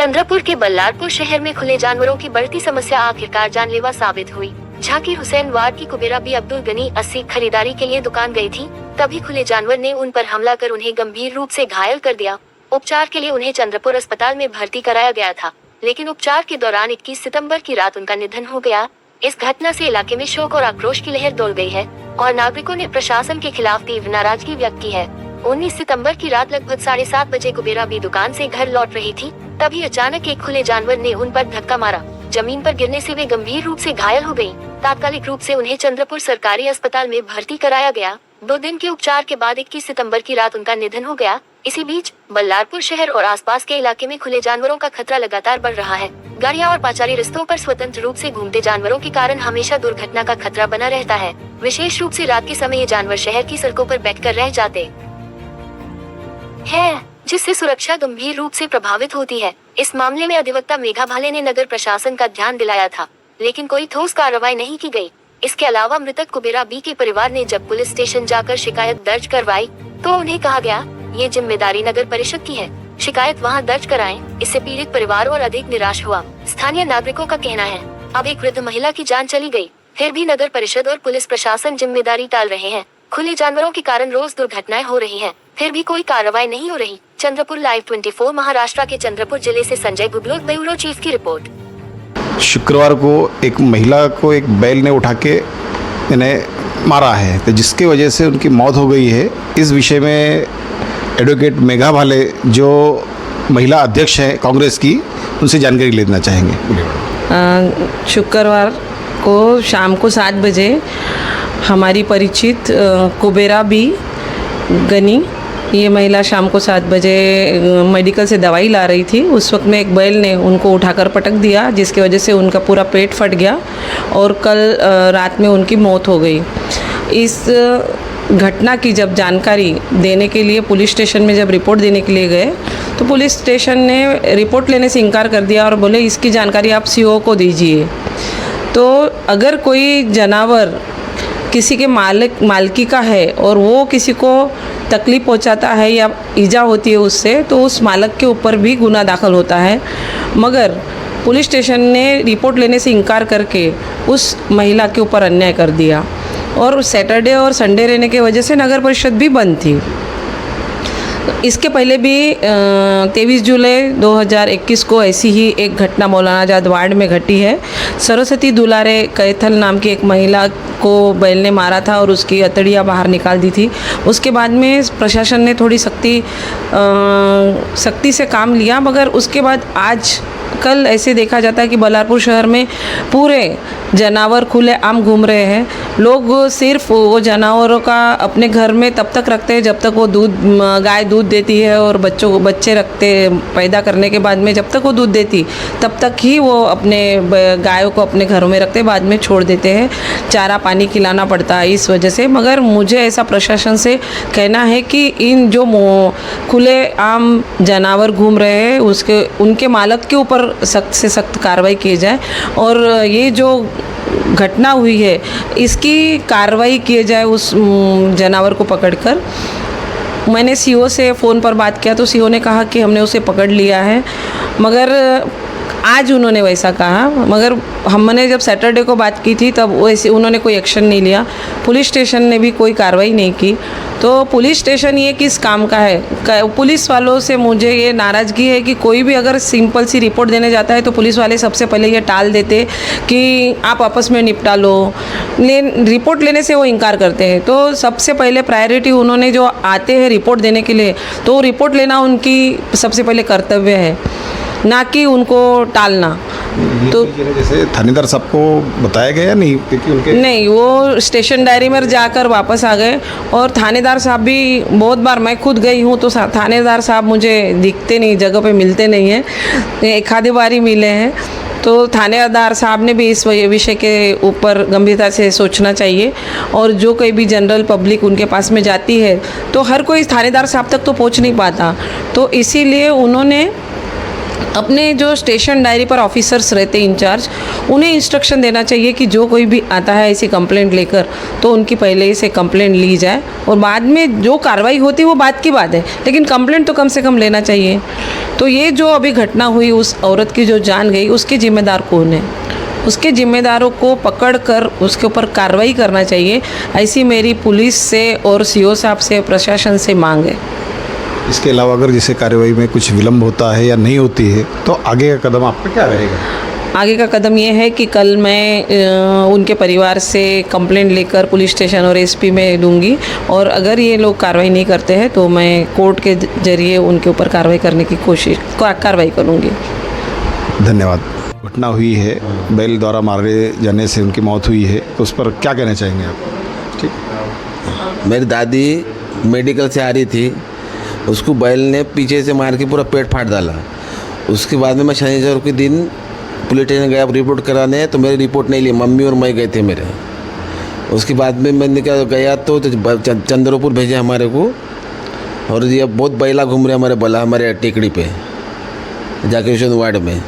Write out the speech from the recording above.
चंद्रपुर के बल्लारपुर शहर में खुले जानवरों की बढ़ती समस्या आखिरकार जानलेवा साबित हुई। झाकिर हुसैन वार्ड की कुबेरा बी अब्दुल गनी 80 खरीदारी के लिए दुकान गई थी, तभी खुले जानवर ने उन पर हमला कर उन्हें गंभीर रूप से घायल कर दिया। उपचार के लिए उन्हें चंद्रपुर अस्पताल में भर्ती कराया गया था, लेकिन उपचार के दौरान 21 सितंबर की रात उनका निधन हो गया। इस घटना से इलाके में शोक और आक्रोश की लहर दौड़ गई है और नागरिकों ने प्रशासन के खिलाफ तीव्र नाराजगी व्यक्त की है। 19 सितंबर की रात लगभग 7:30 बजे कुबेरा बी दुकान से घर लौट रही थी, तभी अचानक एक खुले जानवर ने उन पर धक्का मारा। जमीन पर गिरने से वे गंभीर रूप से घायल हो गयी। तात्कालिक रूप से उन्हें चंद्रपुर सरकारी अस्पताल में भर्ती कराया गया। 2 दिन के उपचार के बाद 21 सितंबर की रात उनका निधन हो गया। इसी बीच बल्लारपुर शहर और आसपास के इलाके में खुले जानवरों का खतरा लगातार बढ़ रहा है। गाड़ियां और पाचारी रास्तों पर स्वतंत्र रूप से घूमते जानवरों के कारण हमेशा दुर्घटना का खतरा बना रहता है। विशेष रूप से रात के समय ये जानवर शहर की सड़कों पर बैठकर रह जाते हैं, जिससे सुरक्षा गंभीर रूप से प्रभावित होती है। इस मामले में अधिवक्ता मेघा भाले ने नगर प्रशासन का ध्यान दिलाया था, लेकिन कोई ठोस कार्रवाई नहीं की गई। इसके अलावा मृतक कुबेरा बी के परिवार ने जब पुलिस स्टेशन जाकर शिकायत दर्ज करवाई, तो उन्हें कहा गया, ये जिम्मेदारी नगर परिषद की है, शिकायत वहां दर्ज कराएं। इससे पीड़ित परिवार और अधिक निराश हुआ। स्थानीय नागरिकों का कहना है, अब एक वृद्ध महिला की जान चली गई, फिर भी नगर परिषद और पुलिस प्रशासन जिम्मेदारी टाल रहे हैं। खुले जानवरों के कारण रोज दुर्घटनाएं हो रही हैं, फिर भी कोई कार्रवाई नहीं हो रही। चंद्रपुर लाइव 24 महाराष्ट्र के चंद्रपुर जिले से संजय गुगलोत, ब्यूरो चीफ की रिपोर्ट। शुक्रवार को एक महिला को एक बैल ने उठा के इन्हें मारा है, तो जिसके वजह से उनकी मौत हो गई है। इस विषय में एडवोकेट मेघा भाले, जो महिला अध्यक्ष हैं कांग्रेस की, उनसे जानकारी लेना चाहेंगे। शुक्रवार को शाम को 7 बजे हमारी परिचित कुबेरा बी गनी, ये महिला शाम को 7 बजे मेडिकल से दवाई ला रही थी। उस वक्त में एक बैल ने उनको उठाकर पटक दिया, जिसकी वजह से उनका पूरा पेट फट गया और कल रात में उनकी मौत हो गई। इस घटना की जब जानकारी देने के लिए पुलिस स्टेशन में जब रिपोर्ट देने के लिए गए, तो पुलिस स्टेशन ने रिपोर्ट लेने से इनकार कर दिया और बोले इसकी जानकारी आप सीओ को दीजिए। तो अगर कोई जानवर किसी के मालिकी का है और वो किसी को तकलीफ़ पहुंचाता है या ईजा होती है उससे, तो उस मालिक के ऊपर भी गुनाह दाखिल होता है। मगर पुलिस स्टेशन ने रिपोर्ट लेने से इनकार करके उस महिला के ऊपर अन्याय कर दिया और सैटरडे और संडे रहने की वजह से नगर परिषद भी बंद थी। इसके पहले भी 23 जुलाई 2021 को ऐसी ही एक घटना मौलाना आज़ाद वार्ड में घटी है। सरस्वती दुलारे कैथल नाम की एक महिला को बैल ने मारा था और उसकी अतड़ियाँ बाहर निकाल दी थी। उसके बाद में प्रशासन ने थोड़ी सख्ती से काम लिया, मगर उसके बाद आज कल ऐसे देखा जाता है कि बल्लारपुर शहर में पूरे जानवर खुले आम घूम रहे हैं। लोग सिर्फ वो जानवरों का अपने घर में तब तक रखते हैं जब तक वो गाय दूध देती है, और बच्चे रखते पैदा करने के बाद में जब तक वो दूध देती तब तक ही वो अपने गायों को अपने घरों में रखते, बाद में छोड़ देते हैं। चारा पानी खिलाना पड़ता है इस वजह से। मगर मुझे ऐसा प्रशासन से कहना है कि इन जो खुले आम जानवर घूम रहे हैं उनके मालिक के ऊपर सख्त से सख्त कार्रवाई की जाए, और ये जो घटना हुई है इसकी कार्रवाई किए जाए उस जानवर को पकड़कर। मैंने सीओ से फ़ोन पर बात किया तो सीओ ने कहा कि हमने उसे पकड़ लिया है, मगर आज उन्होंने वैसा कहा। मगर हमने जब सैटरडे को बात की थी तब वैसे उन्होंने कोई एक्शन नहीं लिया। पुलिस स्टेशन ने भी कोई कार्रवाई नहीं की। तो पुलिस स्टेशन ये किस काम का है? पुलिस वालों से मुझे ये नाराज़गी है कि कोई भी अगर सिंपल सी रिपोर्ट देने जाता है तो पुलिस वाले सबसे पहले ये टाल देते कि आप आपस में निपटा लो, रिपोर्ट लेने से वो इनकार करते हैं। तो सबसे पहले प्रायोरिटी उन्होंने जो आते हैं रिपोर्ट देने के लिए, तो रिपोर्ट लेना उनकी सबसे पहले कर्तव्य है, ना कि उनको टालना। तो जैसे थानेदार साहब को बताया गया या नहीं? क्योंकि उनके नहीं, वो स्टेशन डायरी में जाकर वापस आ गए, और थानेदार साहब भी बहुत बार, मैं खुद गई हूँ तो थानेदार साहब मुझे दिखते नहीं, जगह पे मिलते नहीं हैं, एक आधी बार ही मिले हैं। तो थानेदार साहब ने भी इस विषय के ऊपर गंभीरता से सोचना चाहिए, और जो कोई भी जनरल पब्लिक उनके पास में जाती है तो हर कोई थानेदार साहब तक तो पहुँच नहीं पाता। तो इसीलिए उन्होंने अपने जो स्टेशन डायरी पर ऑफिसर्स रहते हैं इंचार्ज, उन्हें इंस्ट्रक्शन देना चाहिए कि जो कोई भी आता है ऐसी कंप्लेंट लेकर तो उनकी पहले ही से कंप्लेंट ली जाए और बाद में जो कार्रवाई होती है वो बात की बात है, लेकिन कंप्लेंट तो कम से कम लेना चाहिए। तो ये जो अभी घटना हुई, उस औरत की जो जान गई, उसके जिम्मेदार कौन है? उसके जिम्मेदारों को पकड़ कर उसके ऊपर कार्रवाई करना चाहिए, ऐसी मेरी पुलिस से और सीओ साहब से, प्रशासन से मांग है। इसके अलावा अगर जैसे कार्रवाई में कुछ विलम्ब होता है या नहीं होती है तो आगे का कदम आपका क्या रहेगा? आगे का कदम ये है कि कल मैं उनके परिवार से कंप्लेंट लेकर पुलिस स्टेशन और एसपी में दूंगी, और अगर ये लोग कार्रवाई नहीं करते हैं तो मैं कोर्ट के जरिए उनके ऊपर कार्रवाई करने की कार्रवाई करूँगी। धन्यवाद। घटना हुई है, बैल द्वारा मारे जाने से उनकी मौत हुई है, तो उस पर क्या कहना चाहेंगे आप? ठीक। मेरी दादी मेडिकल से आ रही थी, उसको बैल ने पीछे से मार के पूरा पेट फाड़ डाला। उसके बाद में मैं शनिवार के दिन पुलिस स्टेशन गया रिपोर्ट कराने, तो मेरी रिपोर्ट नहीं ली, मम्मी और मैं गए थे मेरे। उसके बाद में मैंने क्या गया तो चंद्रपुर भेजे हमारे को, और ये बहुत बैला घूम रहे हमारे टेकड़ी पे जाके वार्ड में।